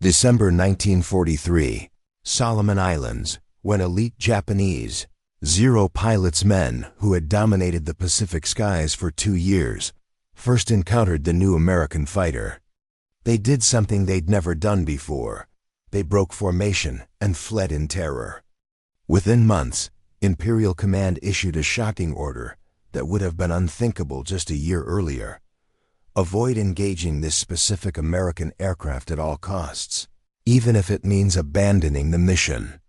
December 1943, Solomon Islands, when elite Japanese Zero pilots, men who had dominated the Pacific skies for 2 years, first encountered the new American fighter. They did something they'd never done before. They broke formation and fled in terror. Within months, Imperial Command issued a shocking order that would have been unthinkable just a year earlier. Avoid engaging this specific American aircraft at all costs, even if it means abandoning the mission.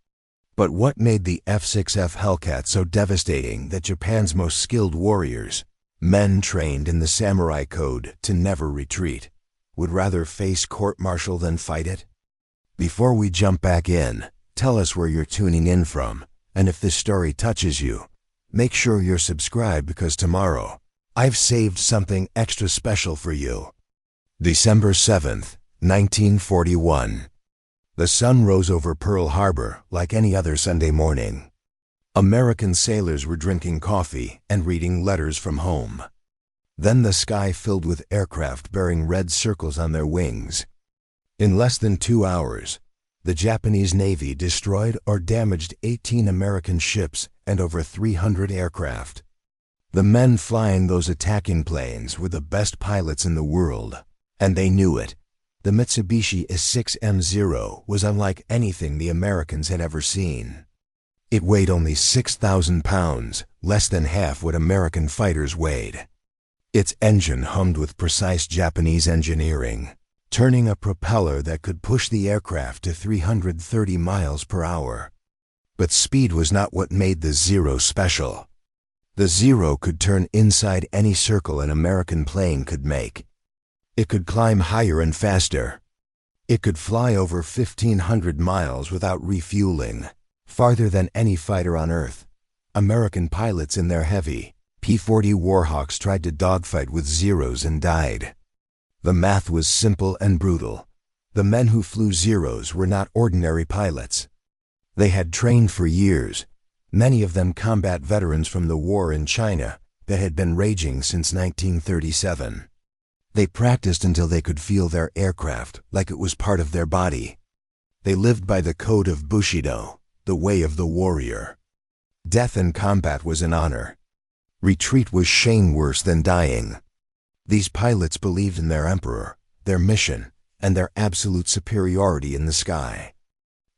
But what made the F-6F Hellcat so devastating that Japan's most skilled warriors, men trained in the samurai code to never retreat, would rather face court-martial than fight it? Before we jump back in, tell us where you're tuning in from, and if this story touches you, make sure you're subscribed because tomorrow, I've saved something extra special for you. December 7th, 1941. The sun rose over Pearl Harbor like any other Sunday morning. American sailors were drinking coffee and reading letters from home. Then the sky filled with aircraft bearing red circles on their wings. In less than 2 hours, the Japanese Navy destroyed or damaged 18 American ships and over 300 aircraft. The men flying those attacking planes were the best pilots in the world, and they knew it. The Mitsubishi is-6M0 was unlike anything the Americans had ever seen. It weighed only 6,000 pounds, less than half what American fighters weighed. Its engine hummed with precise Japanese engineering, turning a propeller that could push the aircraft to 330 miles per hour. But speed was not what made the Zero special. The Zero could turn inside any circle an American plane could make. It could climb higher and faster. It could fly over 1,500 miles without refueling, farther than any fighter on Earth. American pilots in their heavy P-40 Warhawks tried to dogfight with Zeros and died. The math was simple and brutal. The men who flew Zeros were not ordinary pilots. They had trained for years, many of them combat veterans from the war in China that had been raging since 1937. They practiced until they could feel their aircraft like it was part of their body. They lived by the code of Bushido, the way of the warrior. Death in combat was an honor. Retreat was shame worse than dying. These pilots believed in their emperor, their mission, and their absolute superiority in the sky.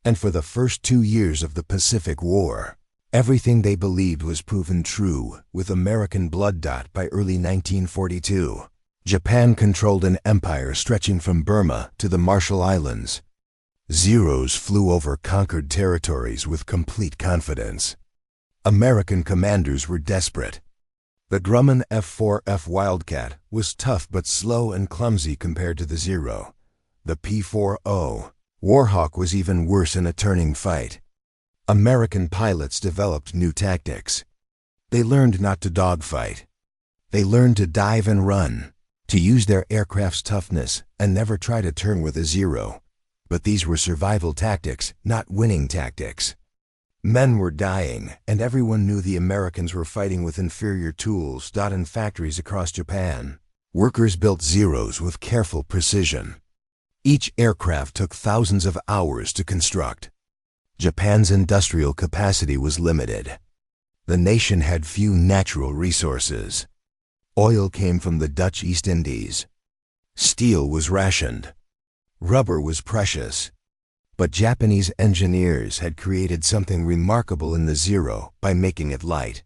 And for the first 2 years of the Pacific War, everything they believed was proven true with American blood. By early 1942, Japan controlled an empire stretching from Burma to the Marshall Islands. Zeros flew over conquered territories with complete confidence. American commanders were desperate. The Grumman F-4F Wildcat was tough but slow and clumsy compared to the Zero. The P-40 Warhawk was even worse in a turning fight. American pilots developed new tactics. They learned not to dogfight. They learned to dive and run, to use their aircraft's toughness and never try to turn with a Zero. But these were survival tactics, not winning tactics. Men were dying, and everyone knew the Americans were fighting with inferior tools. In factories across Japan, workers built Zeros with careful precision. Each aircraft took thousands of hours to construct. Japan's industrial capacity was limited. The nation had few natural resources. Oil came from the Dutch East Indies. Steel was rationed. Rubber was precious. But Japanese engineers had created something remarkable in the Zero by making it light.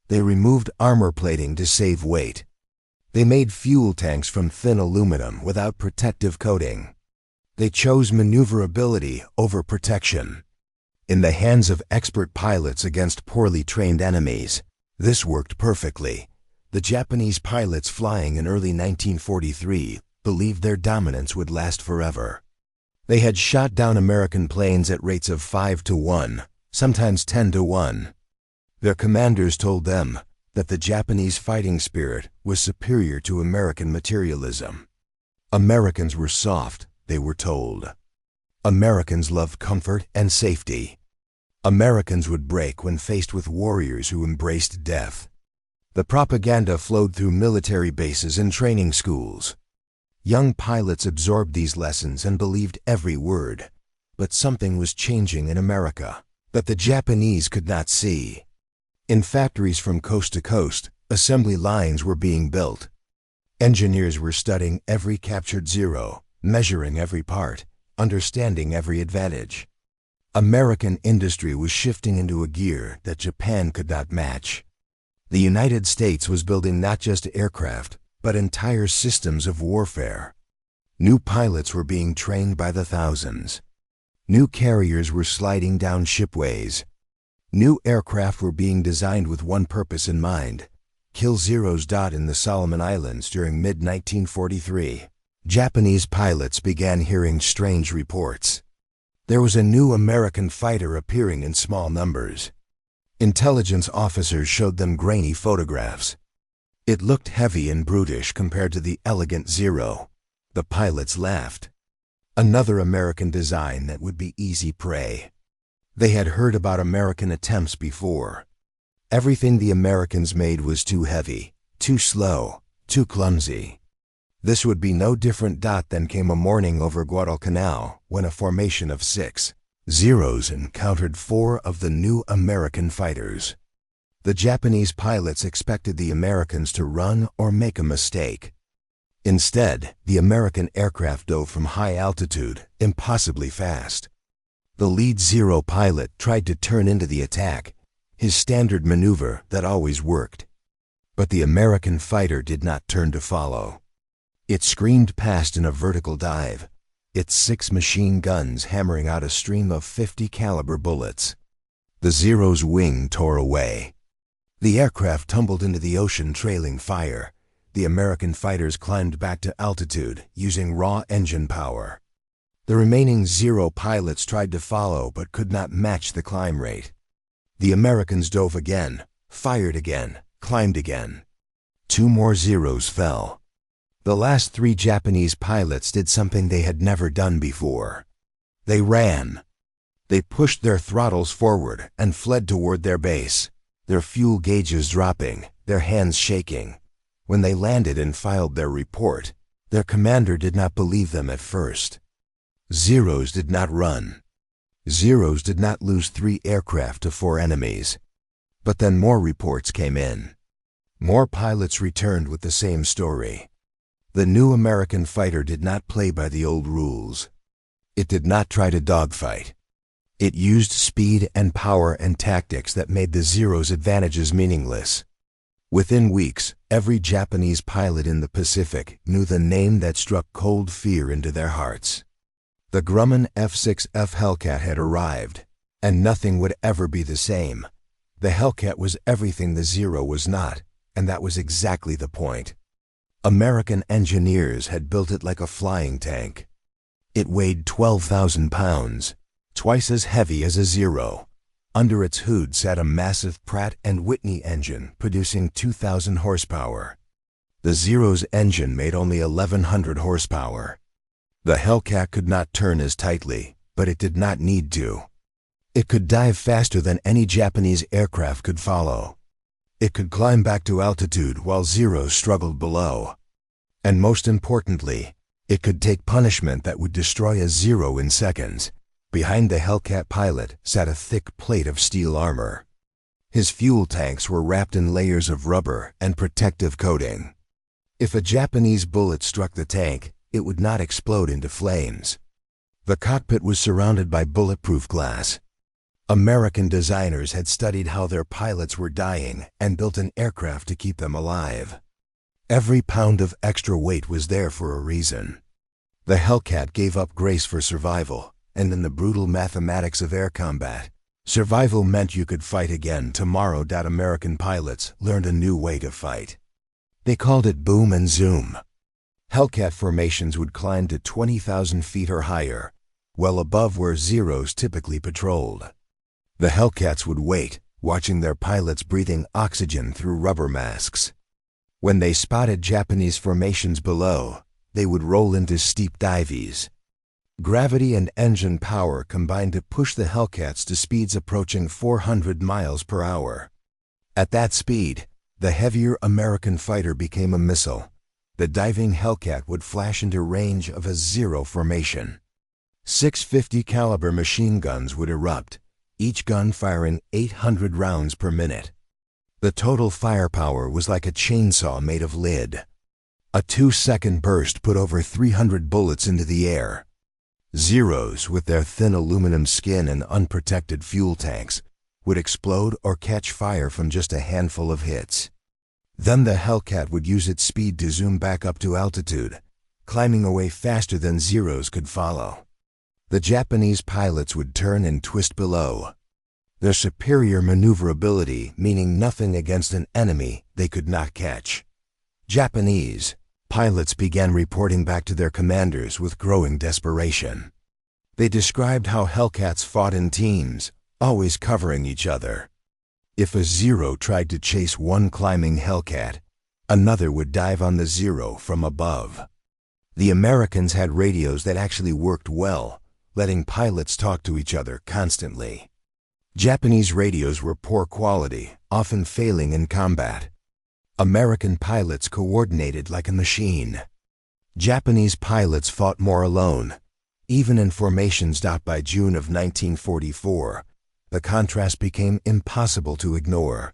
They removed armor plating to save weight. They made fuel tanks from thin aluminum without protective coating. They chose maneuverability over protection. In the hands of expert pilots against poorly trained enemies, this worked perfectly. The Japanese pilots flying in early 1943 believed their dominance would last forever. They had shot down American planes at rates of 5 to 1, sometimes 10 to 1. Their commanders told them that the Japanese fighting spirit was superior to American materialism. Americans were soft, they were told. Americans loved comfort and safety. Americans would break when faced with warriors who embraced death. The propaganda flowed through military bases and training schools. Young pilots absorbed these lessons and believed every word. But something was changing in America that the Japanese could not see. In factories from coast to coast, assembly lines were being built. Engineers were studying every captured Zero, measuring every part, understanding every advantage. American industry was shifting into a gear that Japan could not match. The United States was building not just aircraft, but entire systems of warfare. New pilots were being trained by the thousands. New carriers were sliding down shipways. New aircraft were being designed with one purpose in mind: kill Zeros. In the Solomon Islands during mid-1943, Japanese pilots began hearing strange reports. There was a new American fighter appearing in small numbers. Intelligence officers showed them grainy photographs. It looked heavy and brutish compared to the elegant Zero. The pilots laughed. Another American design that would be easy prey. They had heard about American attempts before. Everything the Americans made was too heavy, too slow, too clumsy. This would be no different. Then came a morning over Guadalcanal when a formation of 6 Zeros encountered 4 of the new American fighters. The Japanese pilots expected the Americans to run or make a mistake. Instead, the American aircraft dove from high altitude, impossibly fast. The lead Zero pilot tried to turn into the attack, his standard maneuver that always worked. But the American fighter did not turn to follow. It screamed past in a vertical dive, its 6 machine guns hammering out a stream of 50 caliber bullets. The Zero's wing tore away. The aircraft tumbled into the ocean trailing fire. The American fighters climbed back to altitude using raw engine power. The remaining Zero pilots tried to follow but could not match the climb rate. The Americans dove again, fired again, climbed again. 2 more Zeros fell. The last 3 Japanese pilots did something they had never done before. They ran. They pushed their throttles forward and fled toward their base, their fuel gauges dropping, their hands shaking. When they landed and filed their report, their commander did not believe them at first. Zeros did not run. Zeros did not lose 3 aircraft to 4 enemies. But then more reports came in. More pilots returned with the same story. The new American fighter did not play by the old rules. It did not try to dogfight. It used speed and power and tactics that made the Zero's advantages meaningless. Within weeks, every Japanese pilot in the Pacific knew the name that struck cold fear into their hearts. The Grumman F-6F Hellcat had arrived, and nothing would ever be the same. The Hellcat was everything the Zero was not, and that was exactly the point. American engineers had built it like a flying tank. It weighed 12,000 pounds, twice as heavy as a Zero. Under its hood sat a massive Pratt & Whitney engine producing 2,000 horsepower. The Zero's engine made only 1,100 horsepower. The Hellcat could not turn as tightly, but it did not need to. It could dive faster than any Japanese aircraft could follow. It could climb back to altitude while Zeros struggled below. And most importantly, it could take punishment that would destroy a Zero in seconds. Behind the Hellcat pilot sat a thick plate of steel armor. His fuel tanks were wrapped in layers of rubber and protective coating. If a Japanese bullet struck the tank, it would not explode into flames. The cockpit was surrounded by bulletproof glass. American designers had studied how their pilots were dying and built an aircraft to keep them alive. Every pound of extra weight was there for a reason. The Hellcat gave up grace for survival, and in the brutal mathematics of air combat, survival meant you could fight again tomorrow. American pilots learned a new way to fight. They called it boom and zoom. Hellcat formations would climb to 20,000 feet or higher, well above where Zeros typically patrolled. The Hellcats would wait, watching their pilots breathing oxygen through rubber masks. When they spotted Japanese formations below, they would roll into steep dives. Gravity and engine power combined to push the Hellcats to speeds approaching 400 miles per hour. At that speed, the heavier American fighter became a missile. The diving Hellcat would flash into range of a zero formation. 650 caliber machine guns would erupt, each gun firing 800 rounds per minute. The total firepower was like a chainsaw made of lead. A 2-second burst put over 300 bullets into the air. Zeros, with their thin aluminum skin and unprotected fuel tanks, would explode or catch fire from just a handful of hits. Then the Hellcat would use its speed to zoom back up to altitude, climbing away faster than Zeros could follow. The Japanese pilots would turn and twist below. Their superior maneuverability meaning nothing against an enemy they could not catch. Japanese pilots began reporting back to their commanders with growing desperation. They described how Hellcats fought in teams, always covering each other. If a Zero tried to chase one climbing Hellcat, another would dive on the Zero from above. The Americans had radios that actually worked well, letting pilots talk to each other constantly. Japanese radios were poor quality, often failing in combat. American pilots coordinated like a machine. Japanese pilots fought more alone, even in formations. By June of 1944, the contrast became impossible to ignore.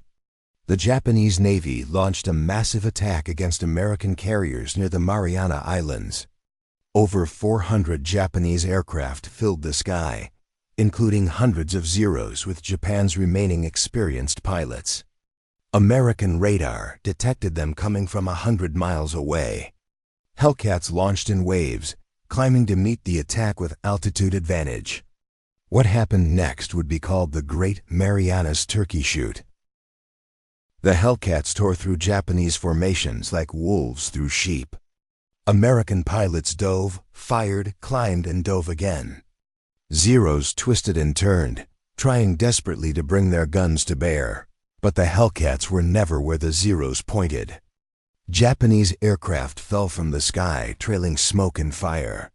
The Japanese Navy launched a massive attack against American carriers near the Mariana Islands. Over 400 Japanese aircraft filled the sky, including hundreds of Zeros with Japan's remaining experienced pilots. American radar detected them coming from 100 miles away. Hellcats launched in waves, climbing to meet the attack with altitude advantage. What happened next would be called the Great Marianas Turkey Shoot. The Hellcats tore through Japanese formations like wolves through sheep. American pilots dove, fired, climbed, and dove again. Zeros twisted and turned, trying desperately to bring their guns to bear. But the Hellcats were never where the Zeros pointed. Japanese aircraft fell from the sky, trailing smoke and fire.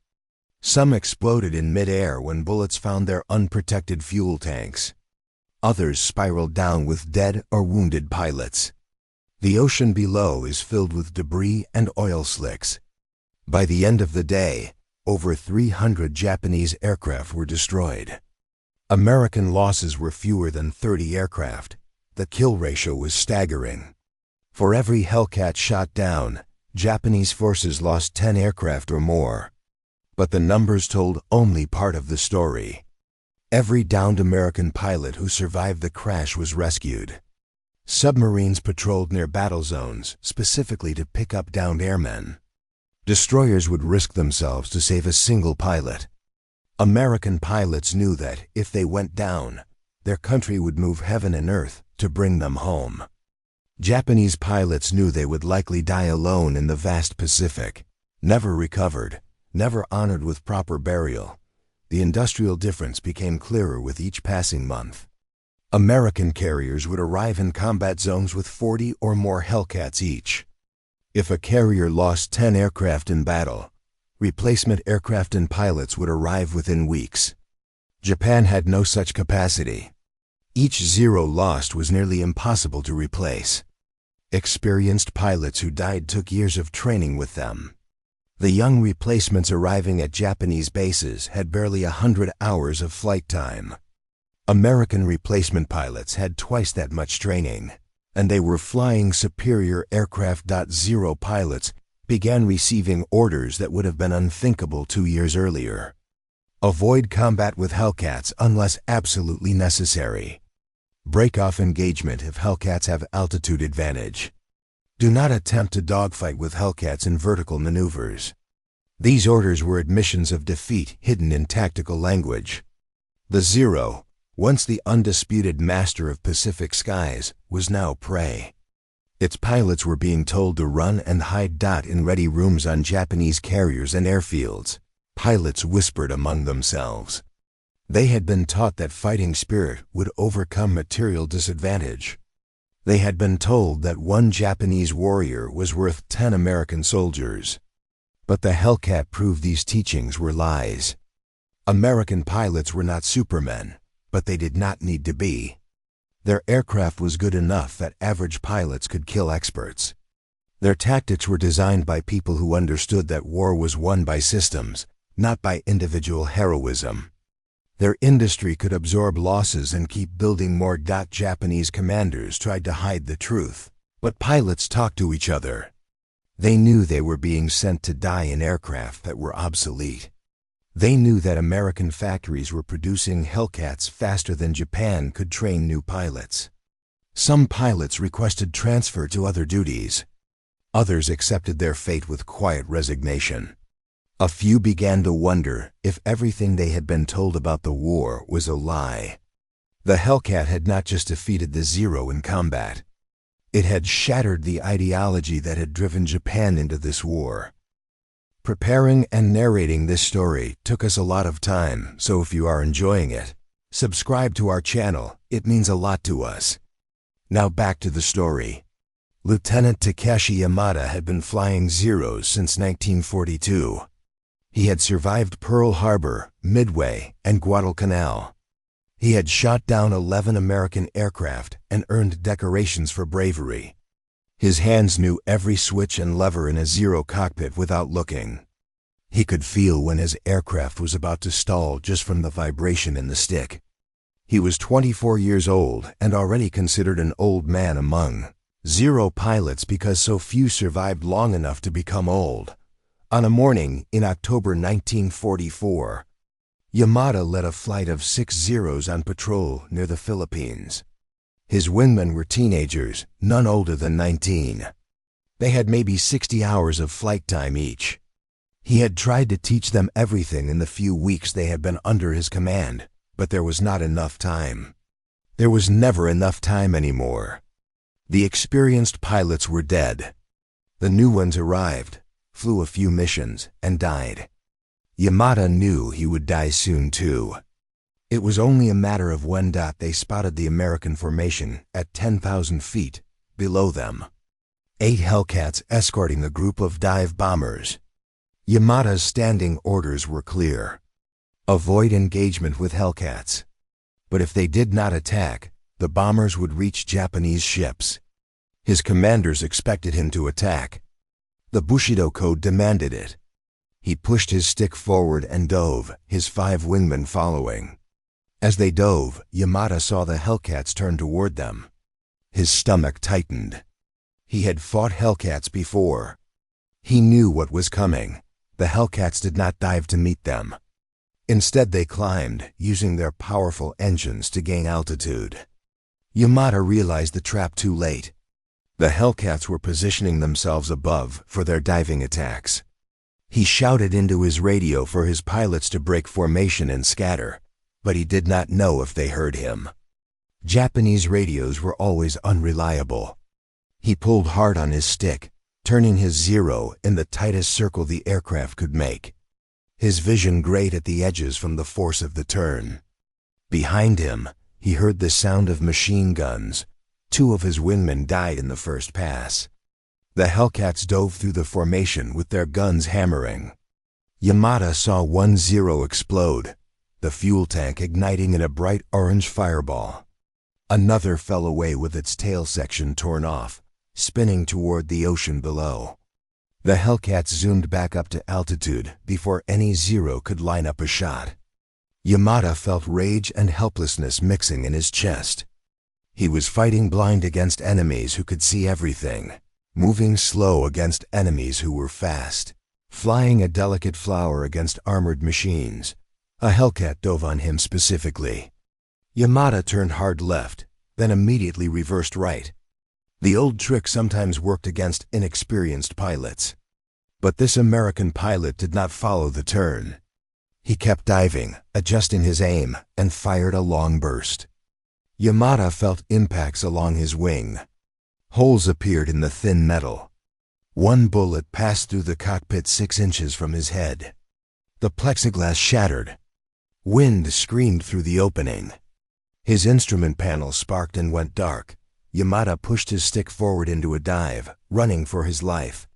Some exploded in mid-air when bullets found their unprotected fuel tanks. Others spiraled down with dead or wounded pilots. The ocean below is filled with debris and oil slicks. By the end of the day, over 300 Japanese aircraft were destroyed. American losses were fewer than 30 aircraft. The kill ratio was staggering. For every Hellcat shot down, Japanese forces lost 10 aircraft or more. But the numbers told only part of the story. Every downed American pilot who survived the crash was rescued. Submarines patrolled near battle zones, specifically to pick up downed airmen. Destroyers would risk themselves to save a single pilot. American pilots knew that if they went down, their country would move heaven and earth to bring them home. Japanese pilots knew they would likely die alone in the vast Pacific, never recovered, never honored with proper burial. The industrial difference became clearer with each passing month. American carriers would arrive in combat zones with 40 or more Hellcats each. If a carrier lost 10 aircraft in battle, replacement aircraft and pilots would arrive within weeks. Japan had no such capacity. Each Zero lost was nearly impossible to replace. Experienced pilots who died took years of training with them. The young replacements arriving at Japanese bases had barely 100 hours of flight time. American replacement pilots had twice that much training, and they were flying superior aircraft. Zero pilots began receiving orders that would have been unthinkable 2 years earlier. Avoid combat with Hellcats unless absolutely necessary. Break off engagement if Hellcats have altitude advantage. Do not attempt to dogfight with Hellcats in vertical maneuvers. These orders were admissions of defeat hidden in tactical language. The Zero, once the undisputed master of Pacific skies, was now prey. Its pilots were being told to run and hide. In ready rooms on Japanese carriers and airfields, pilots whispered among themselves. They had been taught that fighting spirit would overcome material disadvantage. They had been told that one Japanese warrior was worth 10 American soldiers. But the Hellcat proved these teachings were lies. American pilots were not supermen, but they did not need to be. Their aircraft was good enough that average pilots could kill experts. Their tactics were designed by people who understood that war was won by systems, not by individual heroism. Their industry could absorb losses and keep building more. Japanese commanders tried to hide the truth, but pilots talked to each other. They knew they were being sent to die in aircraft that were obsolete. They knew that American factories were producing Hellcats faster than Japan could train new pilots. Some pilots requested transfer to other duties. Others accepted their fate with quiet resignation. A few began to wonder if everything they had been told about the war was a lie. The Hellcat had not just defeated the Zero in combat. It had shattered the ideology that had driven Japan into this war. Preparing and narrating this story took us a lot of time, so if you are enjoying it, subscribe to our channel. It means a lot to us. Now back to the story. Lieutenant Takeshi Yamada had been flying Zeros since 1942. He had survived Pearl Harbor, Midway, and Guadalcanal. He had shot down 11 American aircraft and earned decorations for bravery. His hands knew every switch and lever in a Zero cockpit without looking. He could feel when his aircraft was about to stall just from the vibration in the stick. He was 24 years old and already considered an old man among Zero pilots because so few survived long enough to become old. On a morning in October 1944, Yamada led a flight of 6 Zeros on patrol near the Philippines. His wingmen were teenagers, none older than 19. They had maybe 60 hours of flight time each. He had tried to teach them everything in the few weeks they had been under his command, but there was not enough time. There was never enough time anymore. The experienced pilots were dead. The new ones arrived, flew a few missions, and died. Yamada knew he would die soon too. It was only a matter of when. They spotted the American formation at 10,000 feet below them. 8 Hellcats escorting a group of dive bombers. Yamada's standing orders were clear. Avoid engagement with Hellcats. But if they did not attack, the bombers would reach Japanese ships. His commanders expected him to attack. The Bushido Code demanded it. He pushed his stick forward and dove, his 5 wingmen following. As they dove, Yamada saw the Hellcats turn toward them. His stomach tightened. He had fought Hellcats before. He knew what was coming. The Hellcats did not dive to meet them. Instead they climbed, using their powerful engines to gain altitude. Yamada realized the trap too late. The Hellcats were positioning themselves above for their diving attacks. He shouted into his radio for his pilots to break formation and scatter, but he did not know if they heard him. Japanese radios were always unreliable. He pulled hard on his stick, turning his Zero in the tightest circle the aircraft could make. His vision grayed at the edges from the force of the turn. Behind him, he heard the sound of machine guns. 2 of his wingmen died in the first pass. The Hellcats dove through the formation with their guns hammering. Yamada saw 1 Zero explode, the fuel tank igniting in a bright orange fireball. Another fell away with its tail section torn off, spinning toward the ocean below. The Hellcats zoomed back up to altitude before any Zero could line up a shot. Yamada felt rage and helplessness mixing in his chest. He was fighting blind against enemies who could see everything, moving slow against enemies who were fast, flying a delicate flower against armored machines. A Hellcat dove on him specifically. Yamada turned hard left, then immediately reversed right. The old trick sometimes worked against inexperienced pilots. But this American pilot did not follow the turn. He kept diving, adjusting his aim, and fired a long burst. Yamada felt impacts along his wing. Holes appeared in the thin metal. 1 bullet passed through the cockpit 6 inches from his head. The plexiglass shattered. Wind screamed through the opening. His instrument panel sparked and went dark. Yamada pushed his stick forward into a dive, running for his life.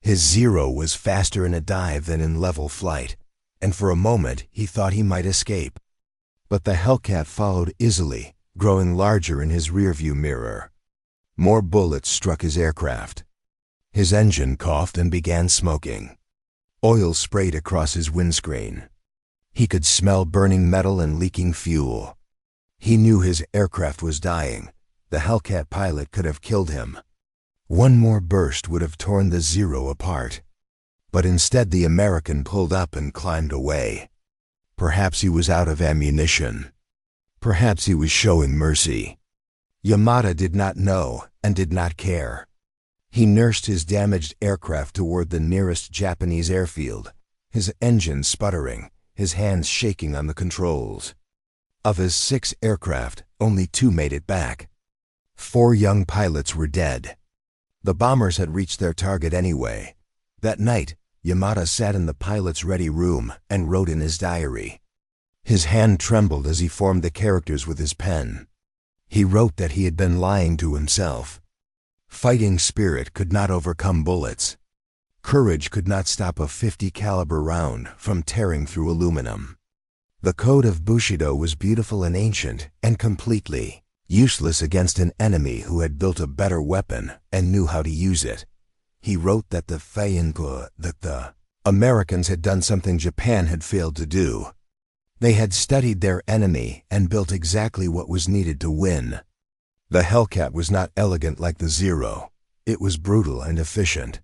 His Zero was faster in a dive than in level flight, and for a moment he thought he might escape. But the Hellcat followed easily, growing larger in his rearview mirror. More bullets struck his aircraft. His engine coughed and began smoking. Oil sprayed across his windscreen. He could smell burning metal and leaking fuel. He knew his aircraft was dying. The Hellcat pilot could have killed him. One more burst would have torn the Zero apart. But instead the American pulled up and climbed away. Perhaps he was out of ammunition. Perhaps he was showing mercy. Yamada did not know and did not care. He nursed his damaged aircraft toward the nearest Japanese airfield, his engine sputtering, his hands shaking on the controls. Of his 6 aircraft, only 2 made it back. 4 young pilots were dead. The bombers had reached their target anyway. That night, Yamada sat in the pilot's ready room and wrote in his diary. His hand trembled as he formed the characters with his pen. He wrote that he had been lying to himself. Fighting spirit could not overcome bullets. Courage could not stop a .50 caliber round from tearing through aluminum. The code of Bushido was beautiful and ancient and completely useless against an enemy who had built a better weapon and knew how to use it. He wrote that the Americans had done something Japan had failed to do. They had studied their enemy and built exactly what was needed to win. The Hellcat was not elegant like the Zero. It was brutal and efficient.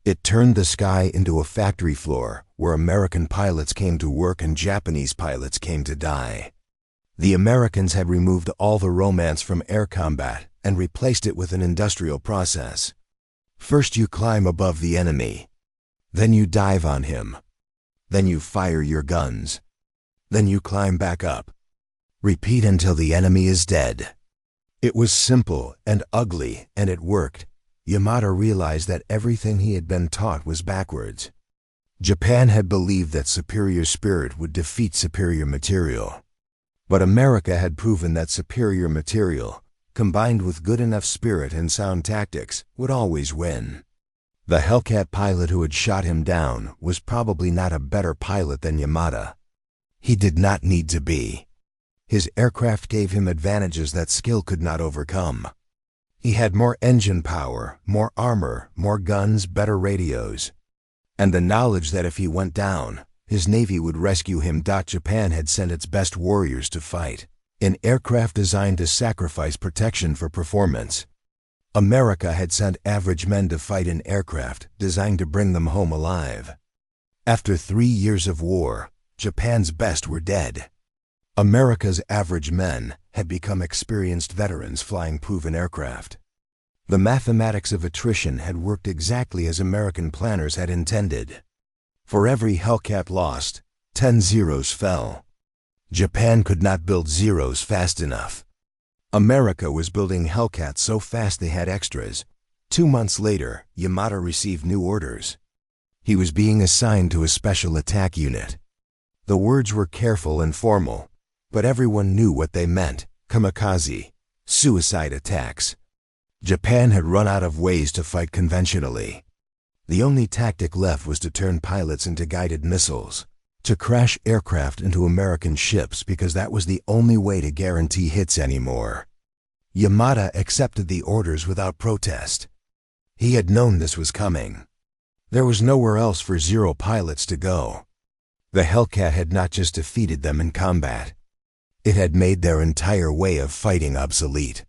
It turned the sky into a factory floor where American pilots came to work and Japanese pilots came to die. The Americans had removed all the romance from air combat and replaced it with an industrial process. First you climb above the enemy. Then you dive on him. Then you fire your guns. Then you climb back up. Repeat until the enemy is dead. It was simple and ugly, and it worked. Yamada realized that everything he had been taught was backwards. Japan had believed that superior spirit would defeat superior material. But America had proven that superior material, combined with good enough spirit and sound tactics, would always win. The Hellcat pilot who had shot him down was probably not a better pilot than Yamada. He did not need to be. His aircraft gave him advantages that skill could not overcome. He had more engine power, more armor, more guns, better radios. And the knowledge that if he went down, his navy would rescue him. Japan had sent its best warriors to fight, in aircraft designed to sacrifice protection for performance. America had sent average men to fight in aircraft designed to bring them home alive. After 3 years of war, Japan's best were dead. America's average men had become experienced veterans flying proven aircraft. The mathematics of attrition had worked exactly as American planners had intended. For every Hellcat lost, 10 Zeros fell. Japan could not build Zeros fast enough. America was building Hellcats so fast they had extras. 2 months later, Yamada received new orders. He was being assigned to a special attack unit. The words were careful and formal, but everyone knew what they meant: kamikaze, suicide attacks. Japan had run out of ways to fight conventionally. The only tactic left was to turn pilots into guided missiles, to crash aircraft into American ships because that was the only way to guarantee hits anymore. Yamada accepted the orders without protest. He had known this was coming. There was nowhere else for Zero pilots to go. The Hellcat had not just defeated them in combat. It had made their entire way of fighting obsolete.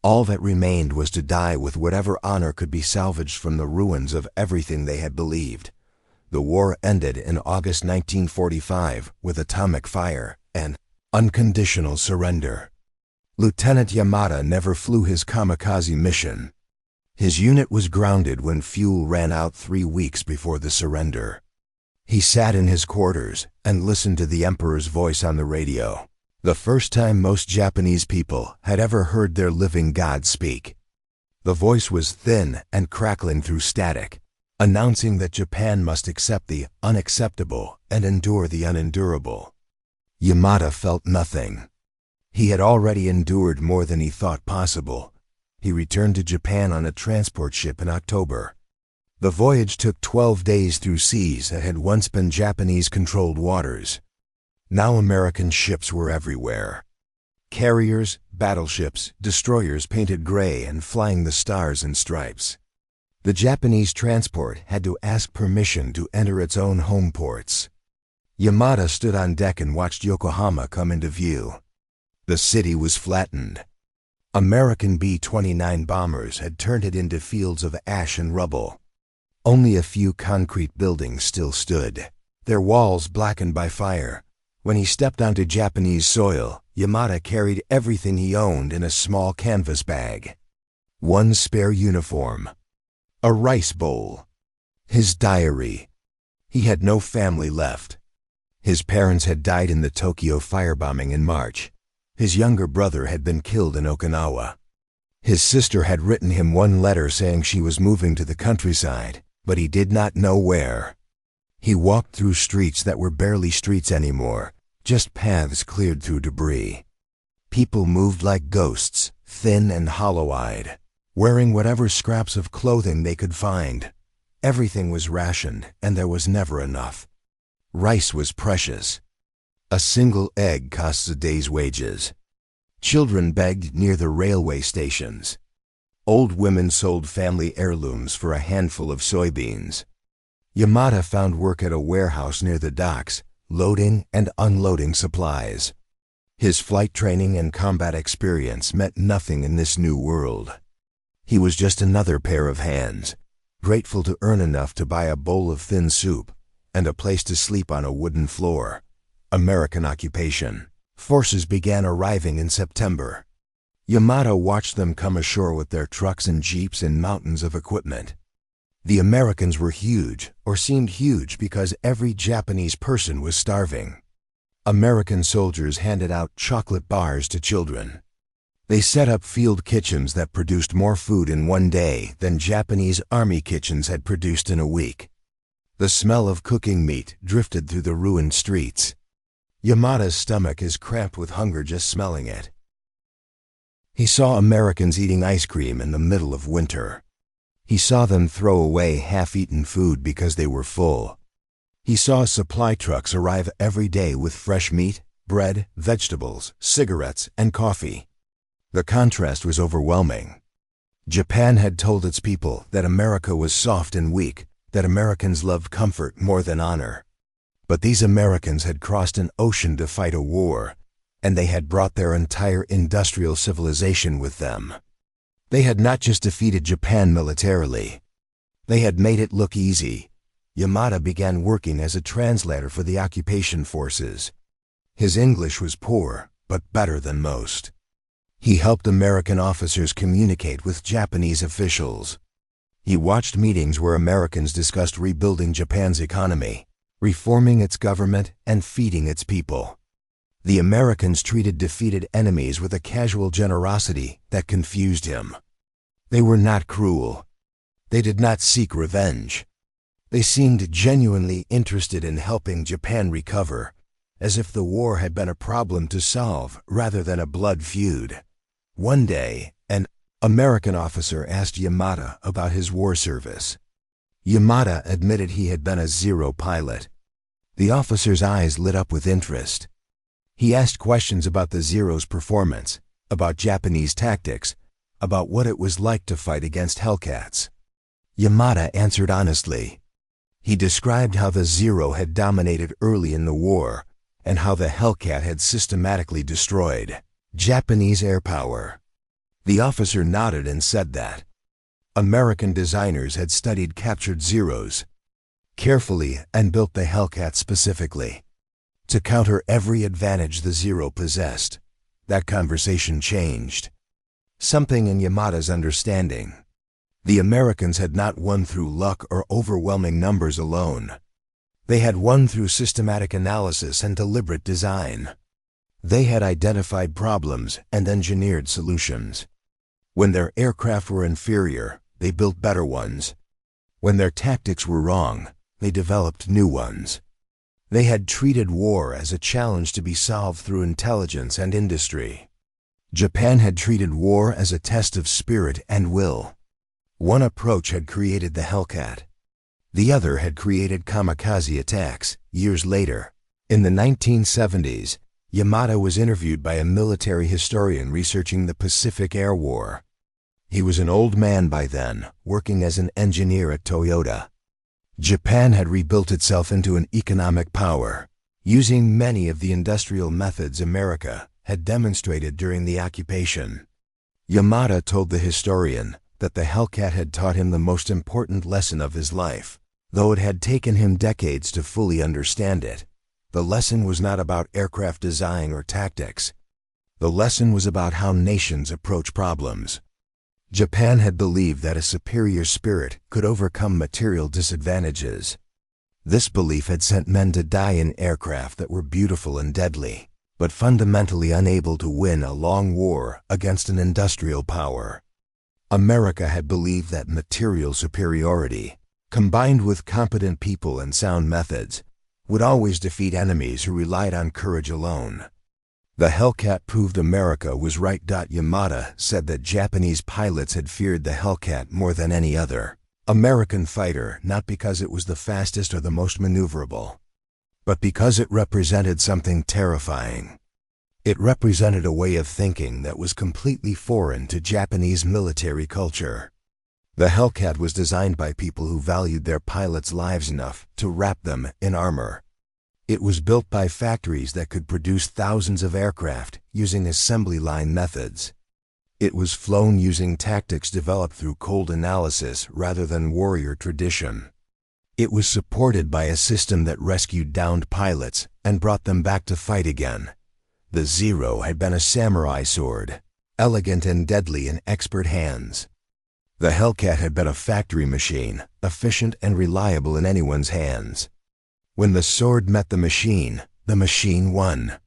All that remained was to die with whatever honor could be salvaged from the ruins of everything they had believed. The war ended in August 1945 with atomic fire and unconditional surrender. Lieutenant Yamada never flew his kamikaze mission. His unit was grounded when fuel ran out 3 weeks before the surrender. He sat in his quarters and listened to the Emperor's voice on the radio. The first time most Japanese people had ever heard their living god speak. The voice was thin and crackling through static, announcing that Japan must accept the unacceptable and endure the unendurable. Yamada felt nothing. He had already endured more than he thought possible. He returned to Japan on a transport ship in October. The voyage took 12 days through seas that had once been Japanese-controlled waters. Now American ships were everywhere. Carriers, battleships, destroyers painted gray and flying the stars and stripes. The Japanese transport had to ask permission to enter its own home ports. Yamada stood on deck and watched Yokohama come into view. The city was flattened. American B-29 bombers had turned it into fields of ash and rubble. Only a few concrete buildings still stood, their walls blackened by fire. When he stepped onto Japanese soil, Yamada carried everything he owned in a small canvas bag. One spare uniform, a rice bowl, his diary. He had no family left. His parents had died in the Tokyo firebombing in March. His younger brother had been killed in Okinawa. His sister had written him one letter saying she was moving to the countryside, but he did not know where. He walked through streets that were barely streets anymore, just paths cleared through debris. People moved like ghosts, thin and hollow-eyed, wearing whatever scraps of clothing they could find. Everything was rationed, and there was never enough. Rice was precious. A single egg costs a day's wages. Children begged near the railway stations. Old women sold family heirlooms for a handful of soybeans. Yamada found work at a warehouse near the docks, loading and unloading supplies. His flight training and combat experience meant nothing in this new world. He was just another pair of hands, grateful to earn enough to buy a bowl of thin soup and a place to sleep on a wooden floor. American occupation. Forces began arriving in September. Yamada watched them come ashore with their trucks and jeeps and mountains of equipment. The Americans were huge, or seemed huge, because every Japanese person was starving. American soldiers handed out chocolate bars to children. They set up field kitchens that produced more food in one day than Japanese army kitchens had produced in a week. The smell of cooking meat drifted through the ruined streets. Yamada's stomach is cramped with hunger just smelling it. He saw Americans eating ice cream in the middle of winter. He saw them throw away half-eaten food because they were full. He saw supply trucks arrive every day with fresh meat, bread, vegetables, cigarettes, and coffee. The contrast was overwhelming. Japan had told its people that America was soft and weak, that Americans loved comfort more than honor. But these Americans had crossed an ocean to fight a war, and they had brought their entire industrial civilization with them. They had not just defeated Japan militarily. They had made it look easy. Yamada began working as a translator for the occupation forces. His English was poor, but better than most. He helped American officers communicate with Japanese officials. He watched meetings where Americans discussed rebuilding Japan's economy, reforming its government, and feeding its people. The Americans treated defeated enemies with a casual generosity that confused him. They were not cruel. They did not seek revenge. They seemed genuinely interested in helping Japan recover, as if the war had been a problem to solve rather than a blood feud. One day, an American officer asked Yamada about his war service. Yamada admitted he had been a Zero pilot. The officer's eyes lit up with interest. He asked questions about the Zero's performance, about Japanese tactics, about what it was like to fight against Hellcats. Yamada answered honestly. He described how the Zero had dominated early in the war and how the Hellcat had systematically destroyed Japanese air power. The officer nodded and said that American designers had studied captured Zeros carefully and built the Hellcat specifically to counter every advantage the Zero possessed. That conversation changed. Something in Yamada's understanding. The Americans had not won through luck or overwhelming numbers alone. They had won through systematic analysis and deliberate design. They had identified problems and engineered solutions. When their aircraft were inferior, they built better ones. When their tactics were wrong, they developed new ones. They had treated war as a challenge to be solved through intelligence and industry. Japan had treated war as a test of spirit and will. One approach had created the Hellcat. The other had created kamikaze attacks. Years later, in the 1970s, Yamada was interviewed by a military historian researching the Pacific Air War. He was an old man by then, working as an engineer at Toyota. Japan had rebuilt itself into an economic power, using many of the industrial methods America had demonstrated during the occupation. Yamada told the historian that the Hellcat had taught him the most important lesson of his life. Though it had taken him decades to fully understand it, the lesson was not about aircraft design or tactics. The lesson was about how nations approach problems. Japan had believed that a superior spirit could overcome material disadvantages. This belief had sent men to die in aircraft that were beautiful and deadly, but fundamentally unable to win a long war against an industrial power. America had believed that material superiority, combined with competent people and sound methods, would always defeat enemies who relied on courage alone. The Hellcat proved America was right. Yamada said that Japanese pilots had feared the Hellcat more than any other American fighter, not because it was the fastest or the most maneuverable, but because it represented something terrifying. It represented a way of thinking that was completely foreign to Japanese military culture. The Hellcat was designed by people who valued their pilots' lives enough to wrap them in armor. It was built by factories that could produce thousands of aircraft using assembly line methods. It was flown using tactics developed through cold analysis rather than warrior tradition. It was supported by a system that rescued downed pilots and brought them back to fight again. The Zero had been a samurai sword, elegant and deadly in expert hands. The Hellcat had been a factory machine, efficient and reliable in anyone's hands. When the sword met the machine won.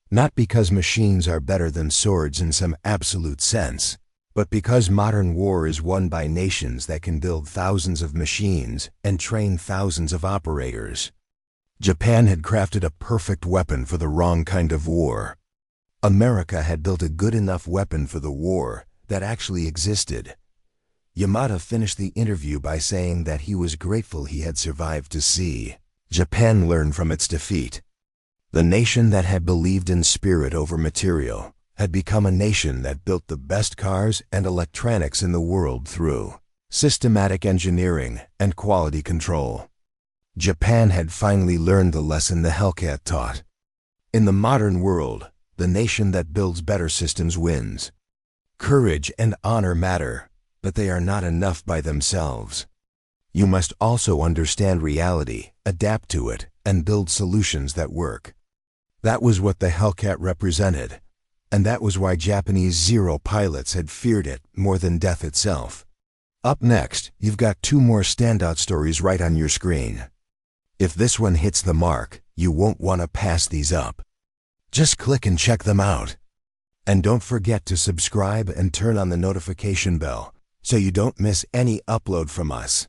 Not because machines are better than swords in some absolute sense, but because modern war is won by nations that can build thousands of machines and train thousands of operators. Japan had crafted a perfect weapon for the wrong kind of war. America had built a good enough weapon for the war that actually existed. Yamada finished the interview by saying that he was grateful he had survived to see Japan learn from its defeat. The nation that had believed in spirit over material had become a nation that built the best cars and electronics in the world through systematic engineering and quality control. Japan had finally learned the lesson the Hellcat taught. In the modern world, the nation that builds better systems wins. Courage and honor matter, but they are not enough by themselves. You must also understand reality, adapt to it, and build solutions that work. That was what the Hellcat represented, and that was why Japanese Zero pilots had feared it more than death itself. Up next, you've got two more standout stories right on your screen. If this one hits the mark, you won't want to pass these up. Just click and check them out. And don't forget to subscribe and turn on the notification bell so you don't miss any upload from us.